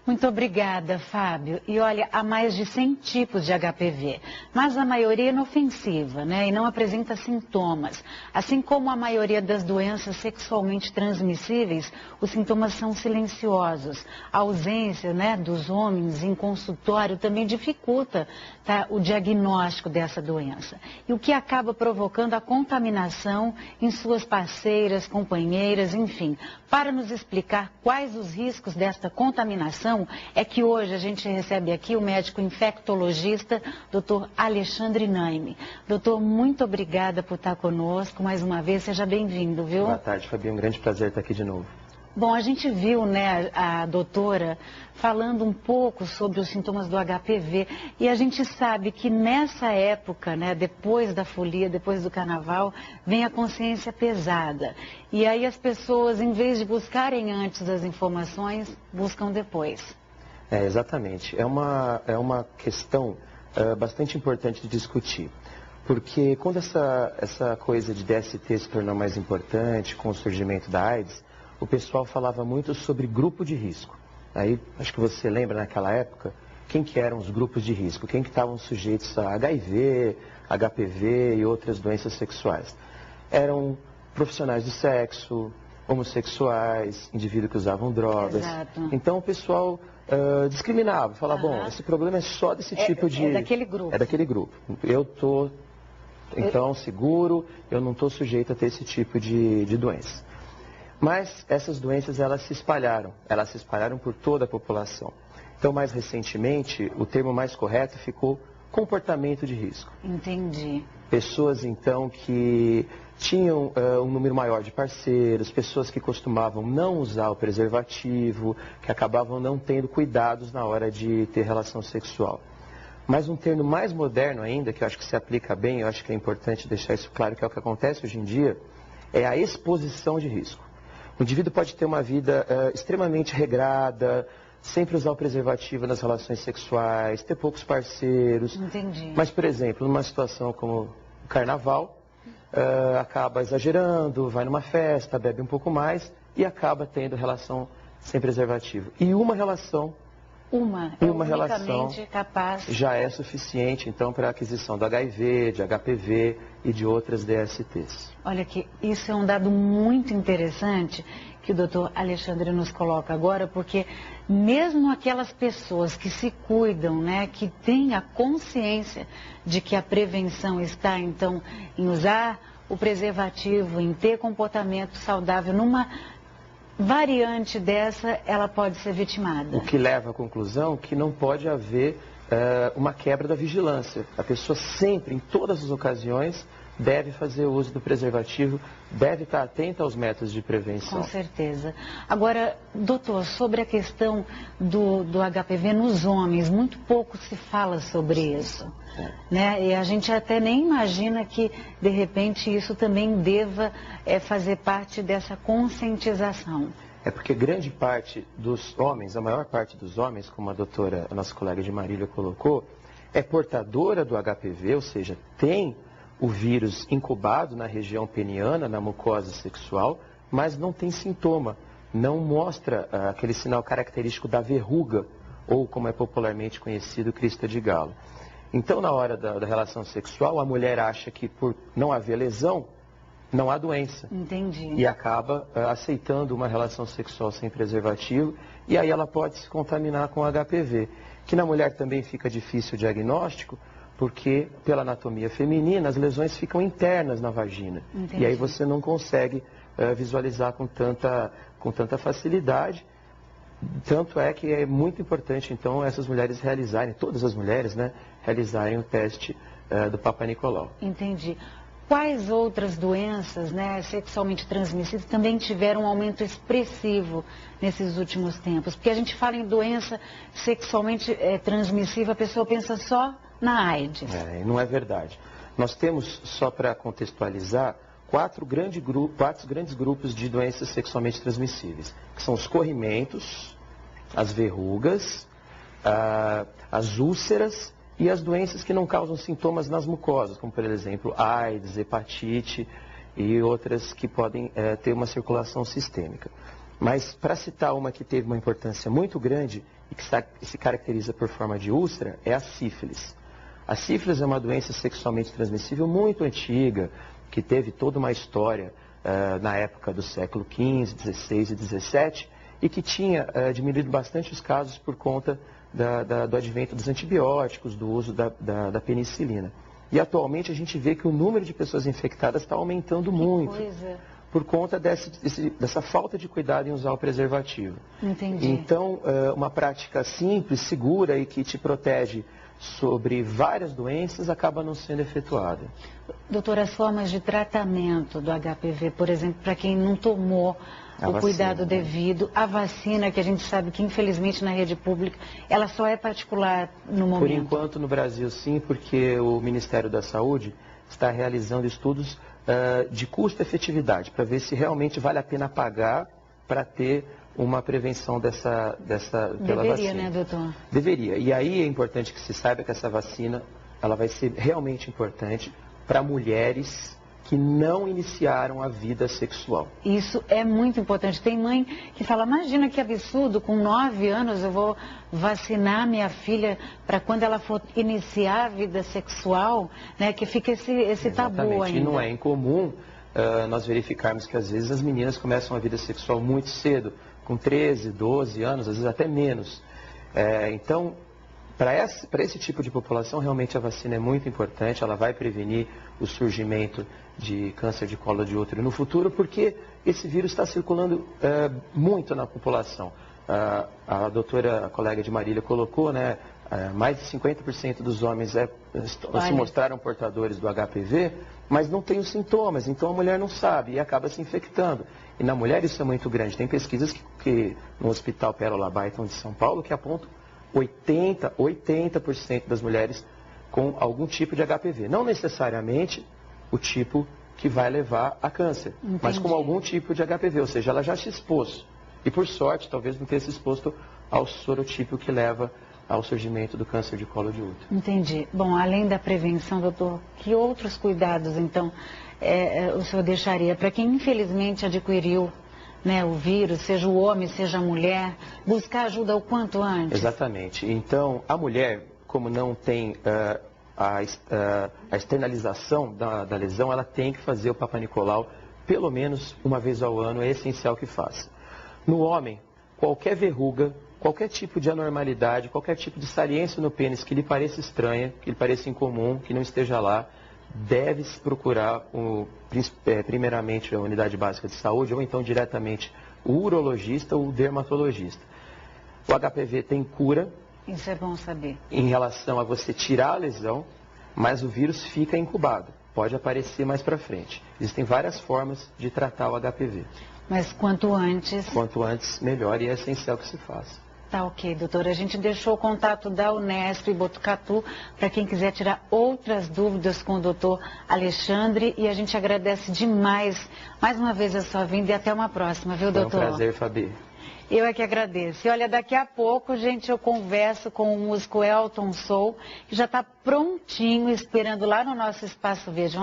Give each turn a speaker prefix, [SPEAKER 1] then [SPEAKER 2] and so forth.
[SPEAKER 1] Muito obrigada, Fábio. E olha, há mais de 100 tipos de HPV, mas a maioria é inofensiva, né? E não apresenta sintomas. Assim como a maioria das doenças sexualmente transmissíveis, os sintomas são silenciosos. A ausência, né, dos homens em consultório também dificulta, tá, o diagnóstico dessa doença. E o que acaba provocando a contaminação em suas parceiras, companheiras, enfim. Para nos explicar quais os riscos desta contaminação, é que hoje a gente recebe aqui o médico infectologista, Dr. Alexandre Naime. Doutor, muito obrigada por estar conosco mais uma vez, seja bem-vindo, viu?
[SPEAKER 2] Boa tarde, Fabi, um grande prazer estar aqui de novo.
[SPEAKER 1] Bom, a gente viu, né, a doutora falando um pouco sobre os sintomas do HPV e a gente sabe que nessa época, né, depois da folia, depois do carnaval, vem a consciência pesada. E aí as pessoas, em vez de buscarem antes as informações, buscam depois.
[SPEAKER 2] Exatamente. É uma questão bastante importante de discutir. Porque quando essa coisa de DST se tornou mais importante, com o surgimento da AIDS, o pessoal falava muito sobre grupo de risco. Aí, acho que você lembra naquela época, quem que eram os grupos de risco? Quem que estavam sujeitos a HIV, HPV e outras doenças sexuais? Eram profissionais do sexo, homossexuais, indivíduos que usavam drogas.
[SPEAKER 1] Exato.
[SPEAKER 2] Então o pessoal discriminava, falava, bom, esse problema é só desse tipo de...
[SPEAKER 1] É daquele grupo.
[SPEAKER 2] É daquele grupo. Eu estou, então, seguro, eu não estou sujeito a ter esse tipo de doença. Mas essas doenças, elas se espalharam por toda a população. Então, mais recentemente, o termo mais correto ficou comportamento de risco.
[SPEAKER 1] Entendi.
[SPEAKER 2] Pessoas, então, que tinham um número maior de parceiros, pessoas que costumavam não usar o preservativo, que acabavam não tendo cuidados na hora de ter relação sexual. Mas um termo mais moderno ainda, que eu acho que se aplica bem, eu acho que é importante deixar isso claro, que é o que acontece hoje em dia, é a exposição de risco. O indivíduo pode ter uma vida extremamente regrada, sempre usar o preservativo nas relações sexuais, ter poucos parceiros.
[SPEAKER 1] Entendi.
[SPEAKER 2] Mas, por exemplo, numa situação como o carnaval, acaba exagerando, vai numa festa, bebe um pouco mais e acaba tendo relação sem preservativo. E uma relação
[SPEAKER 1] capaz.
[SPEAKER 2] Já é suficiente, então, para a aquisição do HIV, de HPV e de outras DSTs.
[SPEAKER 1] Olha que isso é um dado muito interessante que o doutor Alexandre nos coloca agora, porque mesmo aquelas pessoas que se cuidam, né, que têm a consciência de que a prevenção está, então, em usar o preservativo, em ter comportamento saudável, numa variante dessa, ela pode ser vitimada.
[SPEAKER 2] O que leva à conclusão que não pode haver uma quebra da vigilância. A pessoa sempre, em todas as ocasiões, deve fazer uso do preservativo, deve estar atenta aos métodos de prevenção.
[SPEAKER 1] Com certeza. Agora, doutor, sobre a questão do HPV nos homens, muito pouco se fala sobre isso. Né? E a gente até nem imagina que, de repente, isso também deva fazer parte dessa conscientização.
[SPEAKER 2] É porque grande parte dos homens, a maior parte dos homens, como a nossa colega de Marília colocou, é portadora do HPV, ou seja, tem o vírus incubado na região peniana, na mucosa sexual, mas não tem sintoma, não mostra aquele sinal característico da verruga, ou como é popularmente conhecido, crista de galo. Então, na hora da relação sexual, a mulher acha que por não haver lesão, não há doença.
[SPEAKER 1] Entendi.
[SPEAKER 2] E acaba aceitando uma relação sexual sem preservativo, e aí ela pode se contaminar com HPV, que na mulher também fica difícil o diagnóstico, porque pela anatomia feminina as lesões ficam internas na vagina.
[SPEAKER 1] Entendi.
[SPEAKER 2] E aí você não consegue visualizar com tanta facilidade. Tanto é que é muito importante, então, essas mulheres realizarem, todas as mulheres, né, realizarem o teste do Papa Nicolau.
[SPEAKER 1] Entendi. Quais outras doenças, né, sexualmente transmissíveis também tiveram um aumento expressivo nesses últimos tempos? Porque a gente fala em doença sexualmente transmissível, a pessoa pensa só na AIDS.
[SPEAKER 2] Não é verdade. Nós temos, só para contextualizar, quatro grandes grupos de doenças sexualmente transmissíveis, que são os corrimentos, as verrugas, as úlceras e as doenças que não causam sintomas nas mucosas, como por exemplo AIDS, hepatite e outras que podem ter uma circulação sistêmica. Mas para citar uma que teve uma importância muito grande e que se caracteriza por forma de úlcera, é a sífilis. A sífilis é uma doença sexualmente transmissível muito antiga, que teve toda uma história na época do século XV, XVI e XVII, e que tinha diminuído bastante os casos por conta do advento dos antibióticos, do uso da penicilina. E atualmente a gente vê que o número de pessoas infectadas está aumentando muito. Por conta dessa falta de cuidado em usar o preservativo.
[SPEAKER 1] Entendi.
[SPEAKER 2] Então, uma prática simples, segura e que te protege sobre várias doenças acaba não sendo efetuada.
[SPEAKER 1] Doutora, as formas de tratamento do HPV, por exemplo, para quem não tomou o cuidado devido, a vacina, que a gente sabe que infelizmente na rede pública, ela só é particular no momento.
[SPEAKER 2] Por enquanto no Brasil sim, porque o Ministério da Saúde está realizando estudos de custo-efetividade, para ver se realmente vale a pena pagar para ter uma prevenção pela vacina.
[SPEAKER 1] Deveria, né, doutor?
[SPEAKER 2] Deveria. E aí é importante que se saiba que essa vacina ela vai ser realmente importante para mulheres que não iniciaram a vida sexual.
[SPEAKER 1] Isso é muito importante. Tem mãe que fala, imagina que absurdo, com 9 anos eu vou vacinar minha filha para quando ela for iniciar a vida sexual, né, que fica esse tabu ainda.
[SPEAKER 2] E não é incomum nós verificarmos que às vezes as meninas começam a vida sexual muito cedo, com 13, 12 anos, às vezes até menos. Então, para esse tipo de população, realmente a vacina é muito importante, ela vai prevenir o surgimento de câncer de colo de útero no futuro, porque esse vírus está circulando muito na população. A doutora, a colega de Marília, colocou, né, mais de 50% dos homens se mostraram portadores do HPV, mas não tem os sintomas, então a mulher não sabe e acaba se infectando. E na mulher isso é muito grande. Tem pesquisas que no Hospital Pérola Baiton de São Paulo que apontam 80% das mulheres com algum tipo de HPV. Não necessariamente o tipo que vai levar a câncer,
[SPEAKER 1] Entendi.
[SPEAKER 2] mas com algum tipo de HPV, ou seja, ela já se expôs. E por sorte, talvez não tenha se exposto ao sorotipo que leva ao surgimento do câncer de colo de útero.
[SPEAKER 1] Entendi. Bom, além da prevenção, doutor, que outros cuidados, então, o senhor deixaria para quem infelizmente adquiriu, né, o vírus, seja o homem, seja a mulher, buscar ajuda o quanto antes?
[SPEAKER 2] Exatamente. Então, a mulher, como não tem a externalização da lesão, ela tem que fazer o Papa Nicolau pelo menos uma vez ao ano, é essencial que faça. No homem, qualquer verruga, qualquer tipo de anormalidade, qualquer tipo de saliência no pênis que lhe pareça estranha, que lhe pareça incomum, que não esteja lá, deve-se procurar primeiramente a unidade básica de saúde ou então diretamente o urologista ou o dermatologista. O HPV tem cura.
[SPEAKER 1] Isso é bom saber.
[SPEAKER 2] Em relação a você tirar a lesão, mas o vírus fica incubado. Pode aparecer mais para frente. Existem várias formas de tratar o HPV.
[SPEAKER 1] Mas quanto antes...
[SPEAKER 2] Quanto antes, melhor, e é essencial que se faça.
[SPEAKER 1] Tá ok, doutora. A gente deixou o contato da Unesp e Botucatu para quem quiser tirar outras dúvidas com o doutor Alexandre. E a gente agradece demais, mais uma vez, a sua vinda e até uma próxima, viu, doutor?
[SPEAKER 2] Foi um prazer, Fabi.
[SPEAKER 1] Eu é que agradeço. E olha, daqui a pouco, gente, eu converso com o músico Elton Soul, que já está prontinho, esperando lá no nosso Espaço Verde.